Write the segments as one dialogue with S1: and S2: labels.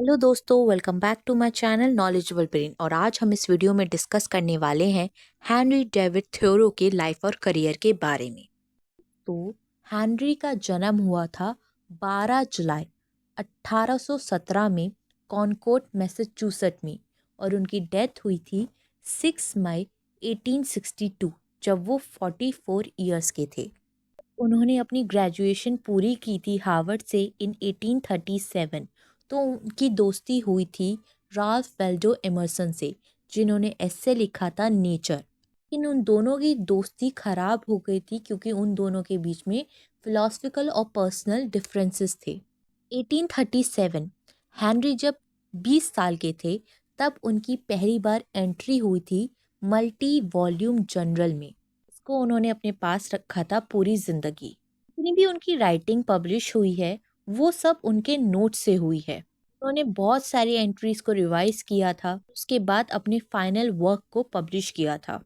S1: Hello दोस्तों, welcome back to my channel knowledgeable brain. और आज हम इस वीडियो में डिस्कस करने वाले हैं हेनरी डेविड थ्योरो के लाइफ और करियर के बारे में। तो हेनरी का जन्म हुआ था 12 जुलाई 1817 में कॉनकोर्ड मैसेच्यूसेट में, और उनकी डेथ हुई थी 6 मई 1862 जब वो 44 इयर्स के थे। उन्होंने अपनी ग्रेजुएशन पूरी की थी हार्वर्ड से इन 1837। तो उनकी दोस्ती हुई थी राल्फ वेल्डो एमर्सन से, जिन्होंने एस्से लिखा था नेचर। लेकिन उन दोनों की दोस्ती खराब हो गई थी क्योंकि उन दोनों के बीच में फिलोसफिकल और पर्सनल डिफरेंसेस थे। 1837 हेनरी जब 20 साल के थे तब उनकी पहली बार एंट्री हुई थी मल्टी वॉल्यूम जर्नल में। इसको उन्होंने अपने पास रखा था पूरी जिंदगी। जितनी भी उनकी राइटिंग पब्लिश हुई है वो सब उनके नोट से हुई है। उन्होंने बहुत सारी एंट्रीज को रिवाइज किया था, उसके बाद अपने फाइनल वर्क को पब्लिश किया था।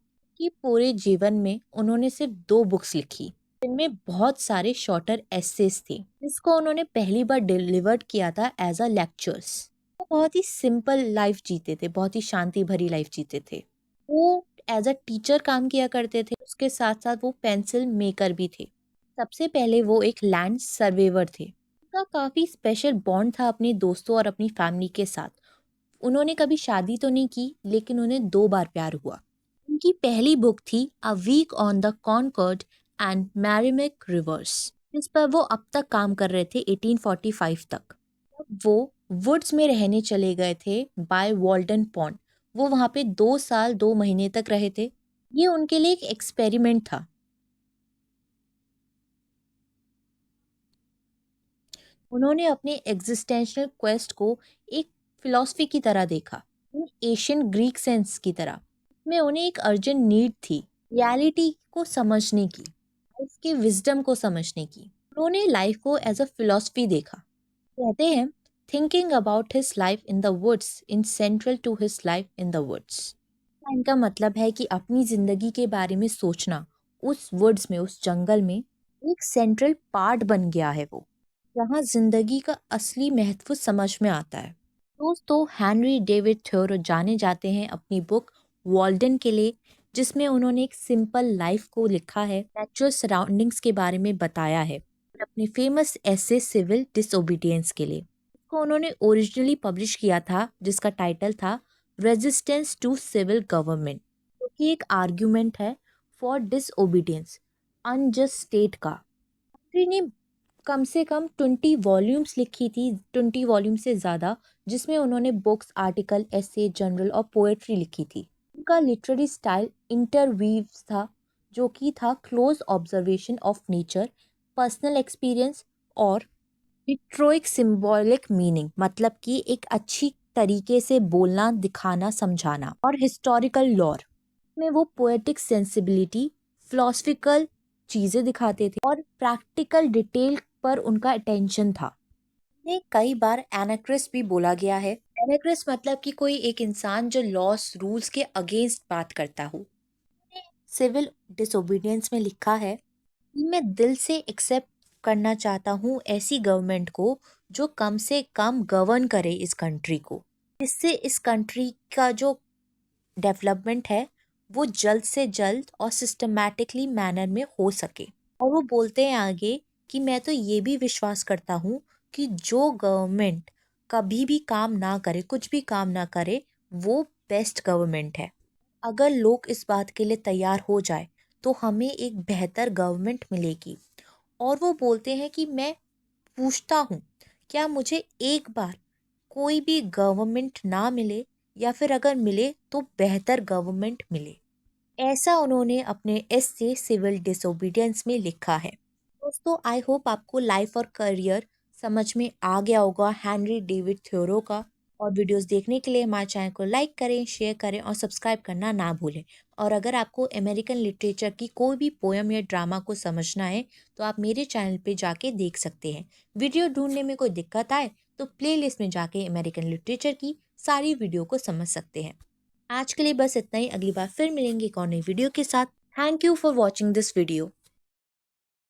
S1: कि पूरे जीवन में उन्होंने सिर्फ 2 बुक्स लिखी, जिनमें बहुत सारे शॉर्टर एसेस थे, जिसको उन्होंने पहली बार डिलीवर्ड किया था एज अ लेक्चर्स। वो बहुत ही सिंपल लाइफ जीते थे, बहुत ही शांति भरी लाइफ जीते थे। वो एज अ टीचर काम किया करते थे, उसके साथ साथ वो पेंसिल मेकर भी थे। सबसे पहले वो एक लैंड सर्वेवर थे। उनका काफ़ी स्पेशल बॉन्ड था अपने दोस्तों और अपनी फैमिली के साथ। उन्होंने कभी शादी तो नहीं की, लेकिन उन्हें 2 बार प्यार हुआ। उनकी पहली बुक थी a week on the Concord and Merrimack rivers, जिस पर वो अब तक काम कर रहे थे 1845 तक। तब वो वुड्स में रहने चले गए थे बाय वॉल्डन पॉन्ड। वो वहाँ पे 2 साल 2 महीने तक रहे थे। ये उनके लिए एक एक्सपेरिमेंट था। उन्होंने अपने एग्जिस्टेंशनल क्वेस्ट को एक फिलॉसफी की तरह देखा, एशियन ग्रीक सेंस की तरह। में उन्हें एक अर्जेंट नीड थी रियलिटी को समझने की, लाइफ के विजडम को समझने की। उन्होंने लाइफ को एज अ फिलॉसफी देखा। कहते हैं thinking about his life in the woods in central to his life in the woods. इनका मतलब है कि अपनी जिंदगी के बारे में सोचना उस वुड्स में, उस जंगल में एक सेंट्रल पार्ट बन गया है वो, जहाँ जिंदगी का असली महत्व समझ में आता है। दोस्तों, हेनरी डेविड थ्योरो जाने जाते हैं अपनी बुक वॉल्डन के लिए, जिसमें उन्होंने एक सिंपल लाइफ को लिखा है, नेचुरल सराउंडिंग्स के बारे में बताया है, और अपने फेमस ऐसे सिविल डिसोबीडियंस के लिए। इसको उन्होंने ओरिजिनली पब्लिश किया था, जिसका टाइटल था रेजिस्टेंस टू सिविल गवर्नमेंट, जो कि एक आर्ग्यूमेंट है फॉर डिसओबीडियंस, अनजस्ट स्टेट का। ने कम से कम 20 वॉल्यूम्स लिखी थी, 20 वॉल्यूम से ज़्यादा, जिसमें उन्होंने बुक्स, आर्टिकल, एसे, जनरल और पोएट्री लिखी थी। उनका लिटरेरी स्टाइल इंटरवीव्स था, जो कि था close observation of nature, personal experience और लिट्रोइक सिंबॉलिक मीनिंग, मतलब कि एक अच्छी तरीके से बोलना, दिखाना, समझाना, और हिस्टोरिकल लॉर में वो पोएटिक सेंसिबिलिटी, फिलोसफिकल चीज़ें दिखाते थे, और प्रैक्टिकल डिटेल पर उनका अटेंशन था। ने कई बार एनाक्रिस्ट भी बोला गया है। एनाक्रिस्ट मतलब कि कोई एक इंसान जो लॉस रूल्स के अगेंस्ट बात करता हो। सिविल डिसोबीडियंस में लिखा है कि मैं दिल से एक्सेप्ट करना चाहता हूँ ऐसी गवर्नमेंट को जो कम से कम गवर्न करे इस कंट्री को, जिससे इस कंट्री का जो डेवलपमेंट है वो जल्द से जल्द और सिस्टमैटिकली मैनर में हो सके। और वो बोलते हैं आगे कि मैं तो ये भी विश्वास करता हूँ कि जो गवर्नमेंट कभी भी काम ना करे, कुछ भी काम ना करे, वो बेस्ट गवर्नमेंट है। अगर लोग इस बात के लिए तैयार हो जाए तो हमें एक बेहतर गवर्नमेंट मिलेगी। और वो बोलते हैं कि मैं पूछता हूँ, क्या मुझे एक बार कोई भी गवर्नमेंट ना मिले, या फिर अगर मिले तो बेहतर गवर्नमेंट मिले। ऐसा उन्होंने अपने एस्से सिविल डिसोबीडियंस में लिखा है। दोस्तों, आई होप आपको लाइफ और करियर समझ में आ गया होगा हेनरी डेविड थ्योरो का। और वीडियोस देखने के लिए हमारे चैनल को लाइक करें, शेयर करें और सब्सक्राइब करना ना भूलें। और अगर आपको अमेरिकन लिटरेचर की कोई भी पोएम या ड्रामा को समझना है तो आप मेरे चैनल पे जाके देख सकते हैं। वीडियो ढूंढने में कोई दिक्कत आए तो प्लेलिस्ट में जाके अमेरिकन लिटरेचर की सारी वीडियो को समझ सकते हैं। आज के लिए बस इतना ही। अगली बार फिर मिलेंगे एक और नई वीडियो के साथ। Thank you for watching this video.